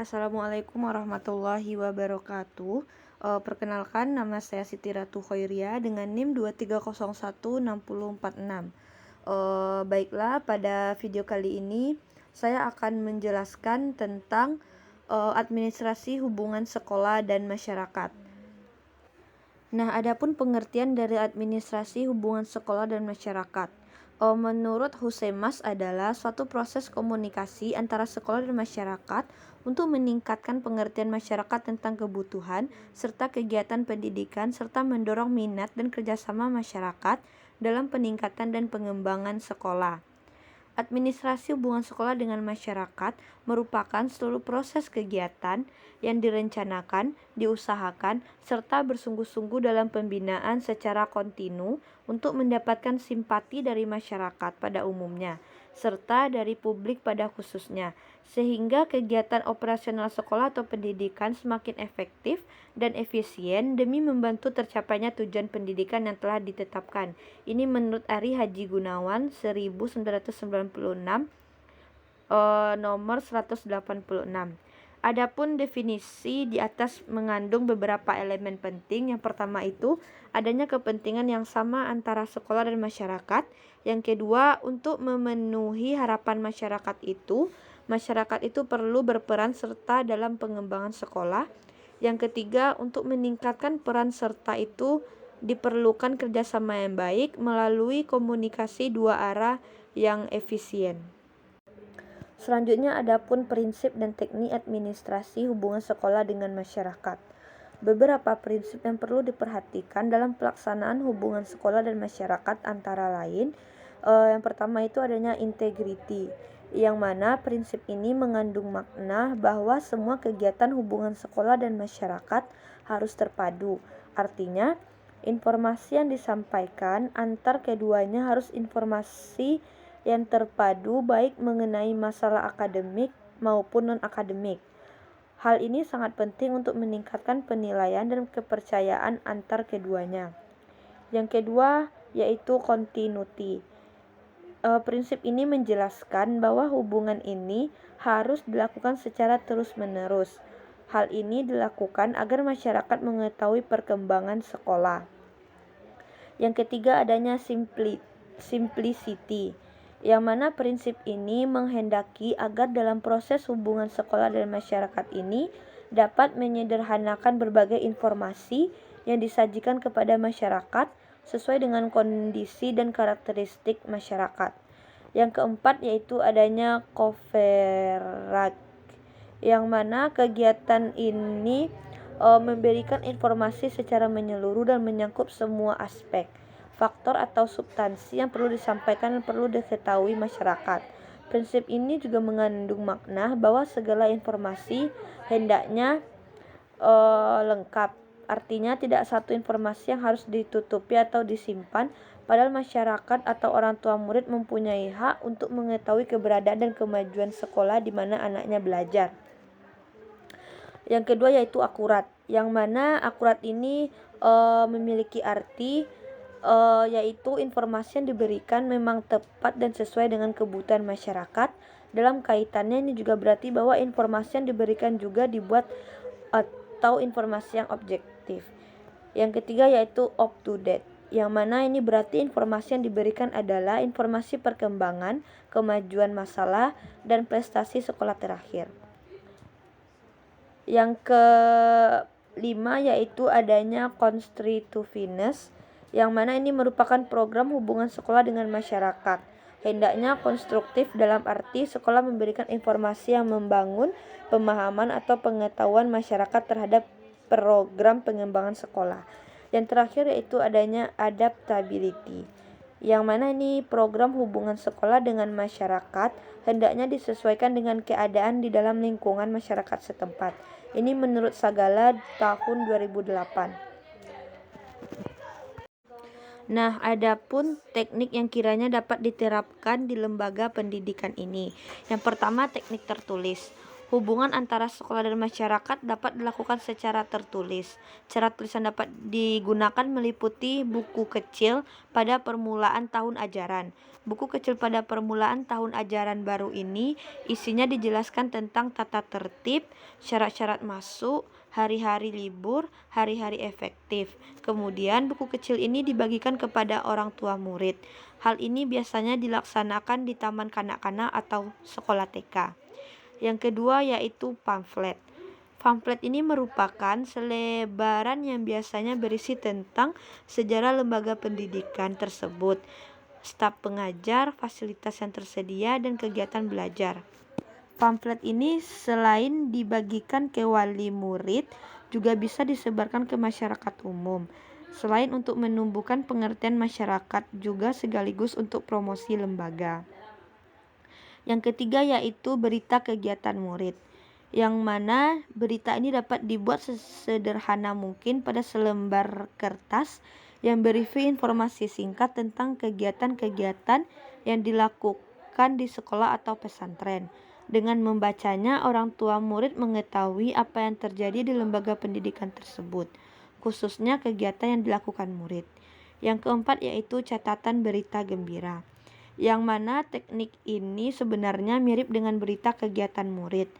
Assalamualaikum warahmatullahi wabarakatuh. Perkenalkan, nama saya Siti Ratu Khoiria dengan NIM 2301646. Baiklah, pada video kali ini saya akan menjelaskan tentang administrasi hubungan sekolah dan masyarakat. Nah, adapun pengertian dari administrasi hubungan sekolah dan masyarakat. Menurut Husemas adalah suatu proses komunikasi antara sekolah dan masyarakat untuk meningkatkan pengertian masyarakat tentang kebutuhan serta kegiatan pendidikan serta mendorong minat dan kerjasama masyarakat dalam peningkatan dan pengembangan sekolah. Administrasi hubungan sekolah dengan masyarakat merupakan seluruh proses kegiatan yang direncanakan, diusahakan, serta bersungguh-sungguh dalam pembinaan secara kontinu untuk mendapatkan simpati dari masyarakat pada umumnya, serta dari publik pada khususnya, sehingga kegiatan operasional sekolah atau pendidikan semakin efektif dan efisien demi membantu tercapainya tujuan pendidikan yang telah ditetapkan. Ini menurut Ari Haji Gunawan 1996 nomor 186. Adapun definisi di atas mengandung beberapa elemen penting. Yang pertama itu adanya kepentingan yang sama antara sekolah dan masyarakat. Yang kedua, untuk memenuhi harapan masyarakat itu perlu berperan serta dalam pengembangan sekolah. Yang ketiga, untuk meningkatkan peran serta itu diperlukan kerjasama yang baik melalui komunikasi dua arah yang efisien. Selanjutnya, adapun prinsip dan teknik administrasi hubungan sekolah dengan masyarakat. Beberapa prinsip yang perlu diperhatikan dalam pelaksanaan hubungan sekolah dan masyarakat antara lain, yang pertama itu adanya integriti, yang mana prinsip ini mengandung makna bahwa semua kegiatan hubungan sekolah dan masyarakat harus terpadu. Artinya, informasi yang disampaikan antar keduanya harus informasi yang terpadu baik mengenai masalah akademik maupun non-akademik. Hal ini sangat penting untuk meningkatkan penilaian dan kepercayaan antar keduanya. Yang kedua yaitu continuity. Prinsip ini menjelaskan bahwa hubungan ini harus dilakukan secara terus-menerus. Hal ini dilakukan agar masyarakat mengetahui perkembangan sekolah. Yang ketiga adanya simplicity, yang mana prinsip ini menghendaki agar dalam proses hubungan sekolah dan masyarakat ini dapat menyederhanakan berbagai informasi yang disajikan kepada masyarakat sesuai dengan kondisi dan karakteristik masyarakat. Yang keempat yaitu adanya coverage, yang mana kegiatan ini memberikan informasi secara menyeluruh dan menyangkut semua aspek, faktor atau substansi yang perlu disampaikan dan perlu diketahui masyarakat. Prinsip ini juga mengandung makna bahwa segala informasi hendaknya lengkap. Artinya tidak satu informasi yang harus ditutupi atau disimpan, padahal masyarakat atau orang tua murid mempunyai hak untuk mengetahui keberadaan dan kemajuan sekolah di mana anaknya belajar. Yang kedua yaitu akurat, yang mana akurat ini memiliki arti yaitu informasi yang diberikan memang tepat dan sesuai dengan kebutuhan masyarakat. Dalam kaitannya ini juga berarti bahwa informasi yang diberikan juga dibuat atau informasi yang objektif. Yang ketiga yaitu up to date, yang mana ini berarti informasi yang diberikan adalah informasi perkembangan, kemajuan masalah, dan prestasi sekolah terakhir. Yang kelima yaitu adanya constructiveness, yang mana ini merupakan program hubungan sekolah dengan masyarakat. Hendaknya konstruktif dalam arti sekolah memberikan informasi yang membangun pemahaman atau pengetahuan masyarakat terhadap program pengembangan sekolah. Yang terakhir yaitu adanya adaptability, yang mana ini program hubungan sekolah dengan masyarakat hendaknya disesuaikan dengan keadaan di dalam lingkungan masyarakat setempat. Ini menurut Sagala tahun 2008. Nah, adapun teknik yang kiranya dapat diterapkan di lembaga pendidikan ini. Yang pertama, teknik tertulis. Hubungan antara sekolah dan masyarakat dapat dilakukan secara tertulis. Cara tulisan dapat digunakan meliputi buku kecil pada permulaan tahun ajaran. Buku kecil pada permulaan tahun ajaran baru ini isinya dijelaskan tentang tata tertib, syarat-syarat masuk, hari-hari libur, hari-hari efektif. Kemudian buku kecil ini dibagikan kepada orang tua murid. Hal ini biasanya dilaksanakan di taman kanak-kanak atau sekolah TK. Yang kedua yaitu pamflet. Pamflet ini merupakan selebaran yang biasanya berisi tentang sejarah lembaga pendidikan tersebut, staf pengajar, fasilitas yang tersedia, dan kegiatan belajar. Pamflet ini selain dibagikan ke wali murid, juga bisa disebarkan ke masyarakat umum. Selain untuk menumbuhkan pengertian masyarakat, juga sekaligus untuk promosi lembaga. Yang ketiga yaitu berita kegiatan murid, yang mana berita ini dapat dibuat sesederhana mungkin pada selembar kertas yang berisi informasi singkat tentang kegiatan-kegiatan yang dilakukan di sekolah atau pesantren. Dengan membacanya, orang tua murid mengetahui apa yang terjadi di lembaga pendidikan tersebut, khususnya kegiatan yang dilakukan murid. Yang keempat yaitu catatan berita gembira, yang mana teknik ini sebenarnya mirip dengan berita kegiatan murid.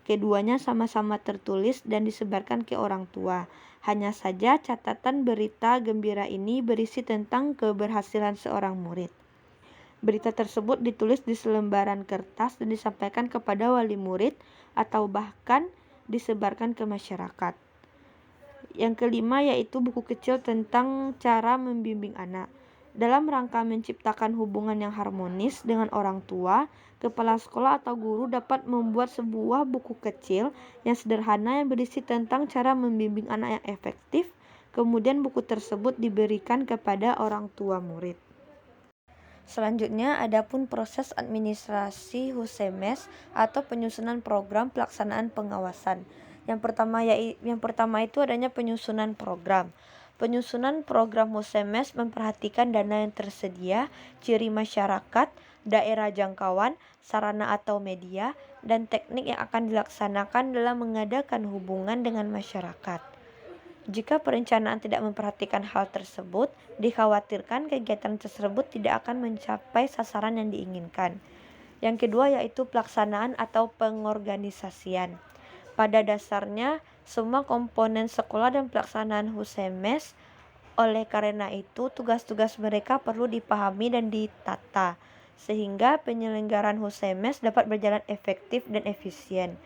Keduanya sama-sama tertulis dan disebarkan ke orang tua. Hanya saja catatan berita gembira ini berisi tentang keberhasilan seorang murid. Berita tersebut ditulis di selembaran kertas dan disampaikan kepada wali murid atau bahkan disebarkan ke masyarakat. Yang kelima yaitu buku kecil tentang cara membimbing anak. Dalam rangka menciptakan hubungan yang harmonis dengan orang tua, kepala sekolah atau guru dapat membuat sebuah buku kecil yang sederhana yang berisi tentang cara membimbing anak yang efektif. Kemudian buku tersebut diberikan kepada orang tua murid. Selanjutnya, adapun proses administrasi Husemes atau penyusunan program pelaksanaan pengawasan. Yang pertama itu adanya penyusunan program. Penyusunan program Husemes memperhatikan dana yang tersedia, ciri masyarakat, daerah jangkauan, sarana atau media, dan teknik yang akan dilaksanakan dalam mengadakan hubungan dengan masyarakat. Jika perencanaan tidak memperhatikan hal tersebut, dikhawatirkan kegiatan tersebut tidak akan mencapai sasaran yang diinginkan. Yang kedua yaitu pelaksanaan atau pengorganisasian. Pada dasarnya, semua komponen sekolah dan pelaksanaan Husemes. Oleh karena itu, tugas-tugas mereka perlu dipahami dan ditata, sehingga penyelenggaraan Husemes dapat berjalan efektif dan efisien.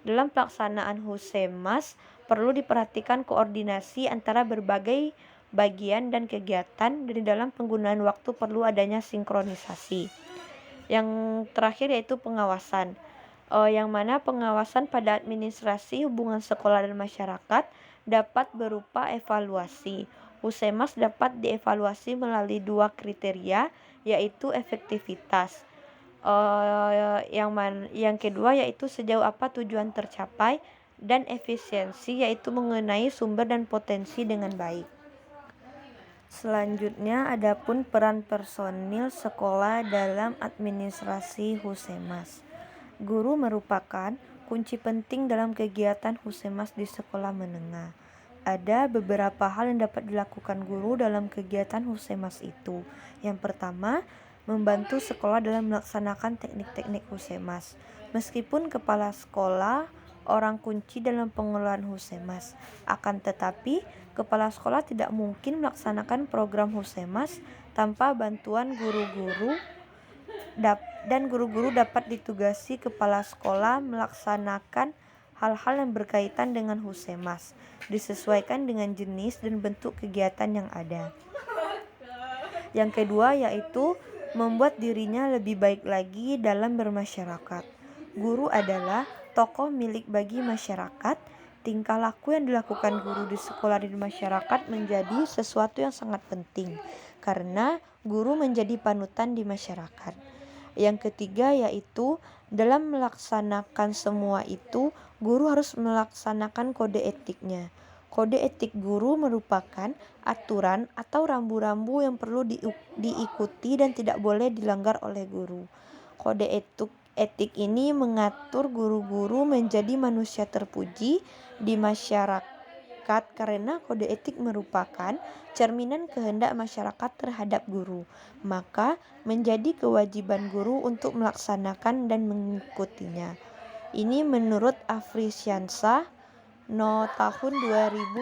Dalam pelaksanaan Husemas, perlu diperhatikan koordinasi antara berbagai bagian dan kegiatan, dan di dalam penggunaan waktu perlu adanya sinkronisasi. Yang terakhir yaitu pengawasan. Yang mana pengawasan pada administrasi hubungan sekolah dan masyarakat dapat berupa evaluasi. Husemas dapat dievaluasi melalui 2 kriteria, yaitu efektivitas. Yang kedua yaitu sejauh apa tujuan tercapai, dan efisiensi yaitu mengenai sumber dan potensi dengan baik. Selanjutnya adapun peran personil sekolah dalam administrasi Husemas. Guru merupakan kunci penting dalam kegiatan Husemas di sekolah menengah. Ada beberapa hal yang dapat dilakukan guru dalam kegiatan Husemas itu. Yang pertama, membantu sekolah dalam melaksanakan teknik-teknik Husemas. Meskipun kepala sekolah orang kunci dalam pengelolaan Husemas, akan tetapi kepala sekolah tidak mungkin melaksanakan program Husemas tanpa bantuan guru-guru, dan guru-guru dapat ditugasi kepala sekolah melaksanakan hal-hal yang berkaitan dengan Husemas, disesuaikan dengan jenis dan bentuk kegiatan yang ada. Yang kedua yaitu membuat dirinya lebih baik lagi dalam bermasyarakat. Guru adalah tokoh milik bagi masyarakat. Tingkah laku yang dilakukan guru di sekolah dan di masyarakat menjadi sesuatu yang sangat penting, karena guru menjadi panutan di masyarakat. Yang ketiga yaitu dalam melaksanakan semua itu, guru harus melaksanakan kode etiknya. Kode etik guru merupakan aturan atau rambu-rambu yang perlu diikuti dan tidak boleh dilanggar oleh guru. Kode Etik ini mengatur guru-guru menjadi manusia terpuji di masyarakat karena kode etik merupakan cerminan kehendak masyarakat terhadap guru. Maka menjadi kewajiban guru untuk melaksanakan dan mengikutinya. Ini menurut Afrisiansa tahun 2019.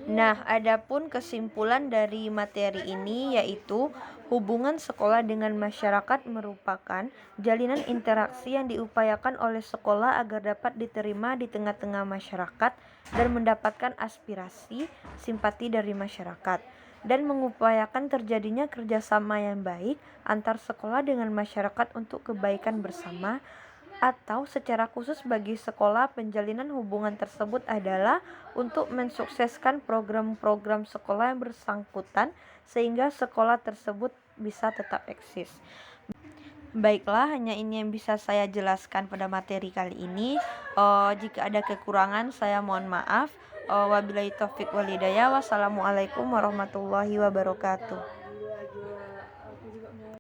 Nah, adapun kesimpulan dari materi ini yaitu hubungan sekolah dengan masyarakat merupakan jalinan interaksi yang diupayakan oleh sekolah agar dapat diterima di tengah-tengah masyarakat dan mendapatkan aspirasi, simpati dari masyarakat, dan mengupayakan terjadinya kerjasama yang baik antar sekolah dengan masyarakat untuk kebaikan bersama. Atau secara khusus bagi sekolah, penjalinan hubungan tersebut adalah untuk mensukseskan program-program sekolah yang bersangkutan sehingga sekolah tersebut bisa tetap eksis. Baiklah, hanya ini yang bisa saya jelaskan pada materi kali ini. Jika ada kekurangan, saya mohon maaf. Wabillahi taufik wal hidayah. Wassalamualaikum warahmatullahi wabarakatuh.